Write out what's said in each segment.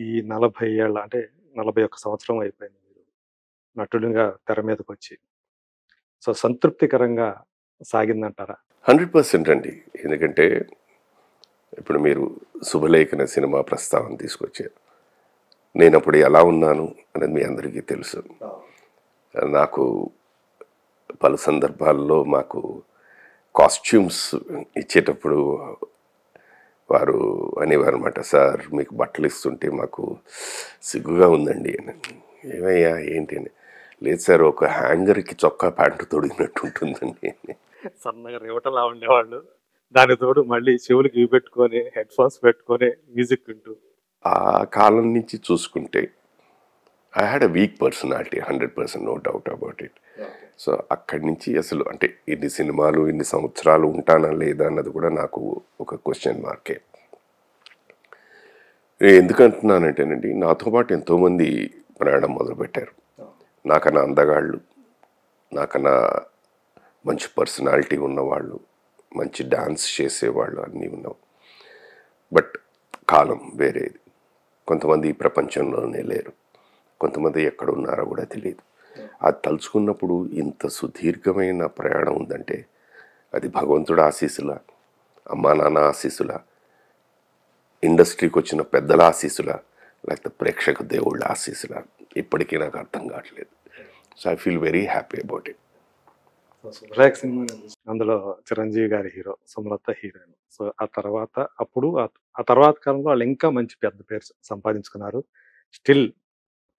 ఈ 40 ఏళ్ల అంటే 41 సంవత్సరం అయిపోయింది మీరు నటుడిగా తెర మీదకొచ్చి. సో, సంతృప్తికరంగా సాగిందంటారా? 100% అండి. ఎందుకంటే, ఇప్పుడు మీరు 'శుభలేఖ' అనే సినిమా ప్రస్తావన తీసుకొచ్చారు. నేనప్పుడు ఎలా ఉన్నాను అనేది మీ అందరికీ తెలుసు. నాకు పలు సందర్భాల్లో మాకు కాస్ట్యూమ్స్ ఇచ్చేటప్పుడు వారు అనేవారన్నమాట, "సార్ మీకు బట్టలు ఇస్తుంటే మాకు సిగ్గుగా ఉందండి" అని. "ఏమయ్యా ఏంటి" అని. "లేదు సార్, ఒక హ్యాంగర్‌కి చొక్కా ప్యాంటు తొడిగినట్టు ఉంటుందండి" అని. సన్నగా రివటలా ఉండేవాళ్ళు. దానికి తోడు మళ్ళీ చెవులకి ఇవి పెట్టుకొని, హెడ్ ఫోన్స్ పెట్టుకొని మ్యూజిక్ వింటూ. ఆ కాలం నుంచి చూసుకుంటే I had a weak personality, 100% no doubt about it. So అక్కడి నుంచి అసలు అంటే ఇన్ని సినిమాలు ఇన్ని సంవత్సరాలు ఉంటానా లేదా అన్నది కూడా నాకు ఒక క్వశ్చన్ మార్కే. నేను ఎందుకు అంటున్నానంటేనండి, నాతో పాటు ఎంతోమంది ప్రయాణం మొదలుపెట్టారు. నాకన్నా అందగాళ్ళు, నాకన్నా మంచి పర్సనాలిటీ ఉన్నవాళ్ళు, మంచి డాన్స్ చేసేవాళ్ళు అన్నీ ఉన్నాం. బట్ కాలం వేరేది. కొంతమంది ఈ ప్రపంచంలోనే లేరు, కొంతమంది ఎక్కడ ఉన్నారో కూడా తెలియదు. అది తలుచుకున్నప్పుడు ఇంత సుదీర్ఘమైన ప్రయాణం ఉందంటే అది భగవంతుడు ఆశీస్సుల, అమ్మా నాన్న ఆశీస్సుల, ఇండస్ట్రీకి వచ్చిన పెద్దల ఆశీస్సుల, లేకపోతే ప్రేక్షక దేవుళ్ళ ఆశీస్సుల, ఇప్పటికీ నాకు అర్థం కావట్లేదు. So I feel very happy about it. So, 'Subhalekha' cinema అందులో చిరంజీవి గారి హీరో, సుమలత హీరోయిన్. సో, ఆ తర్వాత అప్పుడు ఆ తర్వాత కాలంలో వాళ్ళు ఇంకా మంచి పెద్ద పేరు సంపాదించుకున్నారు. స్టిల్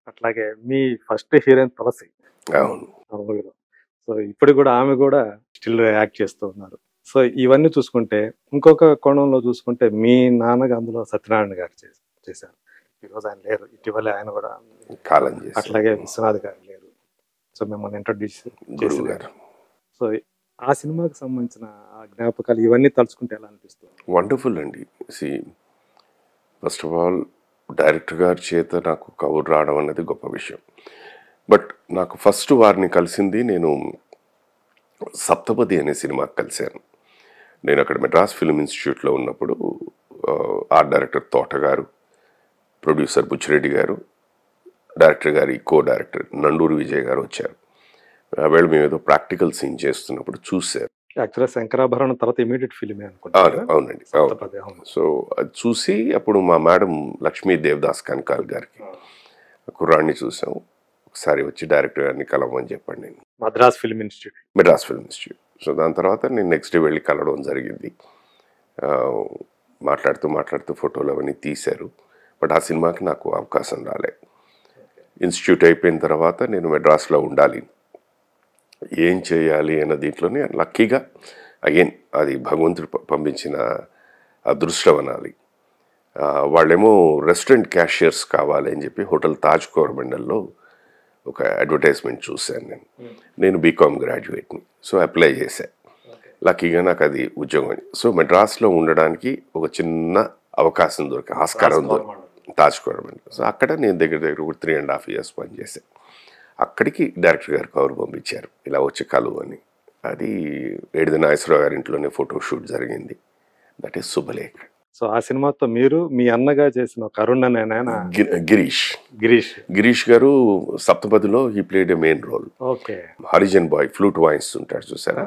అట్లాగే మీ ఫస్ట్ హీరోయిన్ తులసి. అవును. ఆ మూవీలో. సో, ఇప్పటికి గూడా ఆమె గూడా స్టిల్ యాక్ట్ చేస్తూ ఉన్నారు. సో, ఇవన్నీ చూసుకుంటే ఇంకొక కోణంలో చూసుకుంటే మీ నాన్నగా అందులో సత్యనారాయణ గారు చేశారు. ఈరోజు ఆయన లేరు. ఇటీవలే ఆయన గూడా కాలం చేసి అట్లాగే విశ్వనాథ్ గారు లేరు. సో, మిమ్మల్ని ఇంట్రొడ్యూస్ గురువు చేసింది. గారు సో, ఆ సినిమాకి సంబంధించిన ఆ జ్ఞాపకాలు ఇవన్నీ తలుచుకుంటే ఎలా అనిపిస్తుంది? వండర్ఫుల్ అండి. See first of all director గారి చేత నాకు కబురు రావడం అనేది గొప్ప విషయం. బట్ నాకు ఫస్ట్ వారిని కలిసింది నేను 'సప్తపది' అనే సినిమాకి కలిశాను. నేను అక్కడ మెడ్రాస్ ఫిల్మ్ ఇన్స్టిట్యూట్లో ఉన్నప్పుడు ఆర్ట్ డైరెక్టర్ తోట గారు, ప్రొడ్యూసర్ బుచ్చిరెడ్డి గారు, డైరెక్టర్ గారి కో డైరెక్టర్ నండూరి విజయ్ గారు వచ్చారు. ఆవేళ మేము ఏదో ప్రాక్టికల్ సీన్ చేస్తున్నప్పుడు చూశారు. యాక్చువల్‌గా 'శంకరాభరణం' తర్వాత ఇమ్మీడియేట్ ఫిల్మే అనుకుంటా కదా! అవునండి. అవును. 'సప్తపది' అవును. సో అది చూసి అప్పుడు మా మేడం లక్ష్మీ దేవదాస్ కనకాల్ గారికి కుర్రాడిని చూసాం, ఒకసారి వచ్చి డైరెక్టర్ గారిని కలవమని చెప్పండి నేను. Madras film institute. Madras film institute. So దాని తర్వాత నేను నెక్స్ట్ డే వెళ్ళి కలవడం జరిగింది. మాట్లాడుతూ ఫోటోలు అవన్నీ తీశారు. బట్ ఆ సినిమాకి నాకు అవకాశం రాలే. ఇన్స్టిట్యూట్ అయిపోయిన తర్వాత నేను మెడ్రాస్లో ఉండాలి, ఏం చేయాలి అన్న దీంట్లోనే లక్కీగా అగైన్ అది భగవంతుడు పంపించిన అదృష్టం అనాలి. వాళ్ళేమో రెస్టారెంట్ క్యాషియర్స్ కావాలి అని చెప్పి హోటల్ తాజ్ కోరమండల్లో ఒక అడ్వర్టైజ్మెంట్ చూశాను నేను. నేను బీకామ్ గ్రాడ్యుయేట్ని. సో అప్లై చేశాను. లక్కీగా నాకు అది ఉద్యోగం. సో మెడ్రాస్లో ఉండడానికి ఒక చిన్న అవకాశం ఆస్కారం తాజ్ కోరమండల్. సో అక్కడ నేను దగ్గర ఒక 3.5 years పనిచేశాను. అక్కడికి డైరెక్టర్ గారు కవర్ పంపించారు, ఇలా వచ్చి కలువు అని. అది ఏడిది నాగేశ్వరరావు గారి ఇంట్లోనే ఫోటోషూట్ జరిగింది. That is 'Subhalekha'. సో, ఆ సినిమాతో మీరు మీ అన్నగా చేసిన ఒక అరుణ్ అనే ఆయన గిరీష్ గారు 'సప్తపదిలో he played a main role. Okay. Harijan boy flute వాయిస్తుంటాడు చూసారా,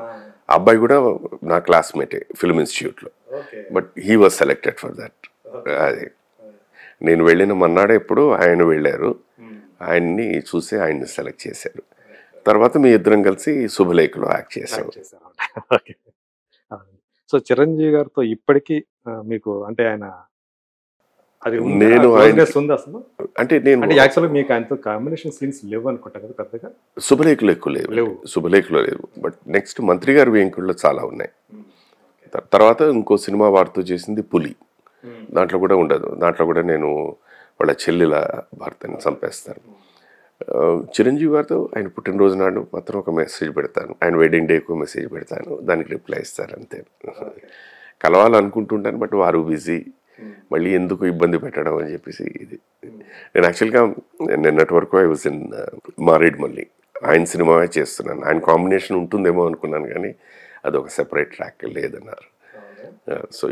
ఆ అబ్బాయి కూడా నా క్లాస్మేటే ఫిల్మ్ ఇన్స్టిట్యూట్లో. But he was selected for that. అది నేను వెళ్ళిన మన్నాడే ఎప్పుడు ఆయన వెళ్ళారు, ఆయన్ని చూసి ఆయన్ని సెలెక్ట్ చేశారు. తర్వాత మీ ఇద్దరం కలిసి 'శుభలేఖలో' యాక్ట్ చేశారు. సో చిరంజీవి గారితో ఇప్పటికీ మీకు అంటే ఆయన అది నేను ఉంది అసలు అంటే నేను యాక్చువల్గా మీకు ఆయనతో కాంబినేషన్ సీన్స్ లేవు అనుకుంటా కదా పెద్దగా. 'శుభలేఖలో' ఎక్కువ లేవు, 'శుభలేఖలో' లేవు. బట్ నెక్స్ట్ మంత్రి గారి వేంకుల్లో చాలా ఉన్నాయి. తర్వాత ఇంకో సినిమా వారితో చేసింది 'పులి', దాంట్లో కూడా ఉండదు. దాంట్లో కూడా నేను వాళ్ళ చెల్లెల భర్తని చంపేస్తాను. చిరంజీవి గారితో ఆయన పుట్టినరోజు నాడు మాత్రం ఒక మెసేజ్ పెడతాను, ఆయన వెడ్డింగ్ డేకి ఒక మెసేజ్ పెడతాను, దానికి రిప్లై ఇస్తారు అంతే. కలవాలనుకుంటుంటాను బట్ వారు బిజీ, మళ్ళీ ఎందుకు ఇబ్బంది పెట్టడం అని చెప్పేసి ఇది. నేను యాక్చువల్గా నిన్నటి వరకు ఐ వాజ్ ఇన్ మారేడ్మల్లి, ఆయన సినిమానే చేస్తున్నాను. ఆయన కాంబినేషన్ ఉంటుందేమో అనుకున్నాను కానీ అది ఒక సెపరేట్ ట్రాక్ లేదన్నారు. సో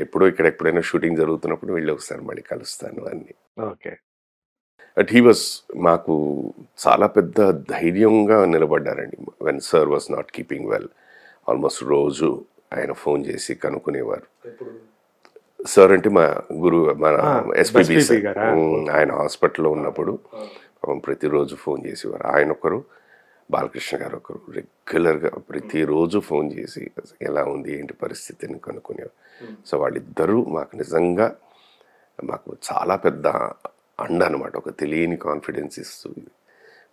ఎప్పుడో ఎప్పుడైనా షూటింగ్ జరుగుతున్నప్పుడు వెళ్ళి ఒకసారి మళ్ళీ కలుస్తాను అన్నీ. ఓకే. బట్ హీ వాస్ మాకు చాలా పెద్ద ధైర్యంగా నిలబడ్డారండి. When sir was not keeping well almost రోజు ఆయన ఫోన్ చేసి కనుక్కునేవారు. సార్ అంటే మా గురువు, మన ఆ! SPB SPB sir. గారా? ఓకే. ఆయన హాస్పిటల్‌లో ఉన్నప్పుడు ప్రతిరోజు ఫోన్ చేసేవారు. ఆయనొకరు, బాలకృష్ణ గారు ఒకరు రెగ్యులర్‌గా ప్రతిరోజు ఫోన్ చేసి ఎలా ఉంది, ఏంటి పరిస్థితి అని కనుక్కునేవారు. సో వాళ్ళిద్దరూ మాకు నిజంగా మాకు చాలా పెద్ద అండ అనమాట. ఒక తెలియని కాన్ఫిడెన్స్ ఇస్తుంది.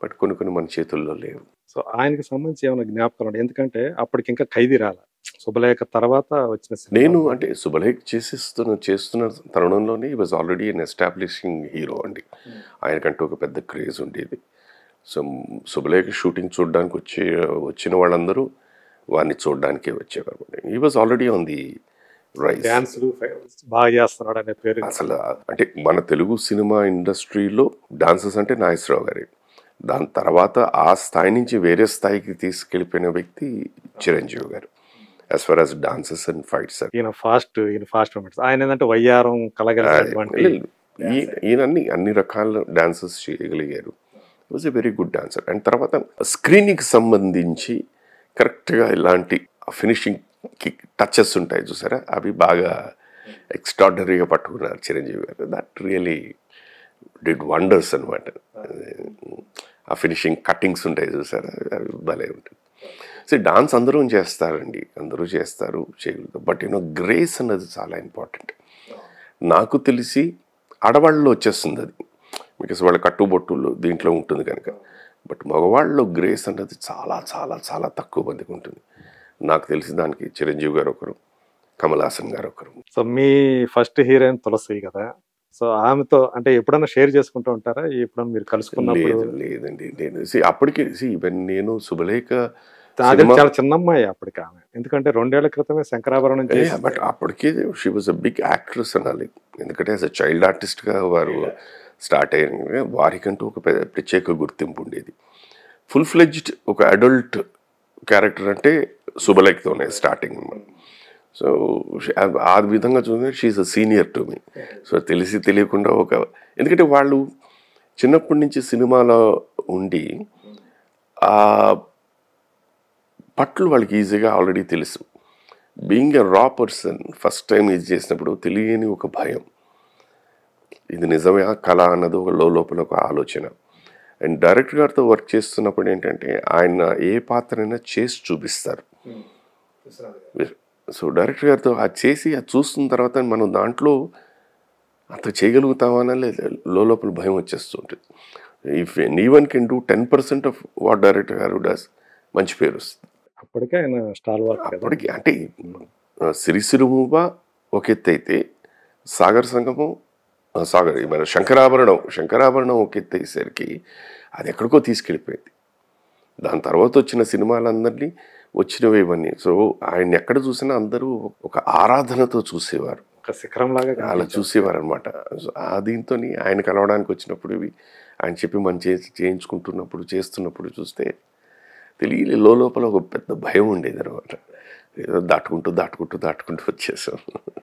బట్ కొన్ని కొన్ని మన చేతుల్లో లేవు. సో ఆయనకి సంబంధించి ఏమైనా జ్ఞాపకాలున్నాయా? ఎందుకంటే అప్పటికింకా 'ఖైదీ' రాలా. 'శుభలేఖ' తర్వాత వచ్చిన నేను సినిమాలు. అంటే శుభలేఖ చేస్తున్న తరుణంలోనే he was already an establishing hero అండి. ఆయనకంటూ ఒక పెద్ద క్రేజ్ ఉండేది. సో శుభలేఖ షూటింగ్ చూడడానికి వచ్చిన వాళ్ళందరూ వారిని చూడడానికే వచ్చేవారు. He was already on the rise. డాన్సులు బాగా చేస్తున్నాడనే పేరు. అసలు అంటే మన తెలుగు సినిమా ఇండస్ట్రీలో డాన్సర్స్ అంటే నాగేశ్వరరావు గారే. దాని తర్వాత ఆ స్థాయి నుంచి వేరే స్థాయికి తీసుకెళ్ళిపోయిన వ్యక్తి చిరంజీవి గారు. As far as dances and fights. ఈయన ఫాస్ట్ మూమెంట్స్. ఆయన ఏందంటే వయ్యారం కలగలిసినటువంటి ఈయన అన్ని రకాల డాన్సెస్ చేయగలిగారు. Was a very good dancer. And తర్వాత స్క్రీన్కి సంబంధించి కరెక్ట్గా ఇలాంటి ఫినిషింగ్ టచెస్ ఉంటాయి చూసారా, అవి బాగా ఎక్స్ట్రాడనరీగా పట్టుకున్నారు చిరంజీవి గారు. దట్ రియలీ డిడ్ వండర్స్ అనమాట. ఆ ఫినిషింగ్ కట్టింగ్స్ ఉంటాయి చూసారా, అవి భలే ఉంటుంది. సో డాన్స్ అందరూ చేస్తారండి, అందరూ చేస్తారు, చేయగలుగుతారు. బట్ గ్రేస్ అన్నది చాలా ఇంపార్టెంట్. నాకు తెలిసి ఆడవాళ్ళలో వచ్చేస్తుంది అది, బికాస్ వాళ్ళ కట్టుబొట్టులు దీంట్లో ఉంటుంది కనుక. బట్ మగవాళ్ళలో గ్రేస్ అన్నది చాలా చాలా చాలా తక్కువ మందికి ఉంటుంది. నాకు తెలిసి దానికి చిరంజీవి గారు ఒకరు, కమల్ హాసన్ గారు ఒకరు. సో మీ ఫస్ట్ హీరోయిన్ తులసి కదా. సో ఆమెతో అంటే ఎప్పుడైనా షేర్ చేసుకుంటూ ఉంటారా? ఎప్పుడైనా మీరు కలుసుకున్నప్పుడు? లేదండి. నేను అప్పటికి ఈవెన్ నేను శుభలేఖ అదే చాలా చిన్న అమ్మాయి అప్పటికి ఆమె. ఎందుకంటే 2 ఏళ్ల క్రితమే శంకరాభరణం చేసి. బట్ అప్పటికే she was a big actress అనాలి. ఎందుకంటే యాజ్ అ చైల్డ్ ఆర్టిస్ట్గా వారు స్టార్ట్ అయ్యారు. వారికంటూ ఒక ప్రత్యేక గుర్తింపు ఉండేది. ఫుల్ ఫ్లెడ్జ్డ్ ఒక అడల్ట్ క్యారెక్టర్ అంటే శుభలేఖతోనే స్టార్టింగ్. సో ఆ విధంగా చూస్తే she's a senior to me. So తెలిసి తెలియకుండా ఎందుకంటే వాళ్ళు చిన్నప్పటి నుంచి సినిమాలో ఉండి ఆ పట్లు వాళ్ళకి ఈజీగా ఆల్రెడీ తెలుసు. బీయింగ్ ఎ రా పర్సన్ ఫస్ట్ టైం ఇది చేసినప్పుడు తెలియని ఒక భయం, ఇది నిజమే కళ అన్నది ఒక లోపల ఒక ఆలోచన. అండ్ డైరెక్టర్ గారితో వర్క్ చేస్తున్నప్పుడు ఏంటంటే ఆయన ఏ పాత్రైనా చేసి చూపిస్తారు. సో డైరెక్టర్ గారితో అది చేసి అది చూస్తున్న తర్వాత మనం దాంట్లో అంత చేయగలుగుతామని లోపల భయం వచ్చేస్తుంటుంది. If anyone can do 10% of what director గారు డస్, మంచి పేరు వస్తుంది. అప్పటికే ఆయన స్టార్ వర్క్. అప్పటికి అంటే సిరిసిరుమూవ ఒక ఎత్తు అయితే సాగర్ సంగమం మన శంకరాభరణం ఒక ఎత్తు అయ్యేసరికి అది ఎక్కడికో తీసుకెళ్ళిపోయింది. దాని తర్వాత వచ్చిన సినిమాలందరినీ వచ్చినవి ఇవన్నీ. సో ఆయన ఎక్కడ చూసినా అందరూ ఒక ఆరాధనతో చూసేవారు, ఒక శిఖరం లాగా అలా చూసేవారు అనమాట. దీంతో ఆయన కలవడానికి వచ్చినప్పుడు ఇవి ఆయన చెప్పి మనం చేయించుకుంటున్నప్పుడు చేస్తున్నప్పుడు చూస్తే తెలియని లోపల ఒక పెద్ద భయం ఉండేది అనమాట. ఏదో దాటుకుంటూ వచ్చేసాం.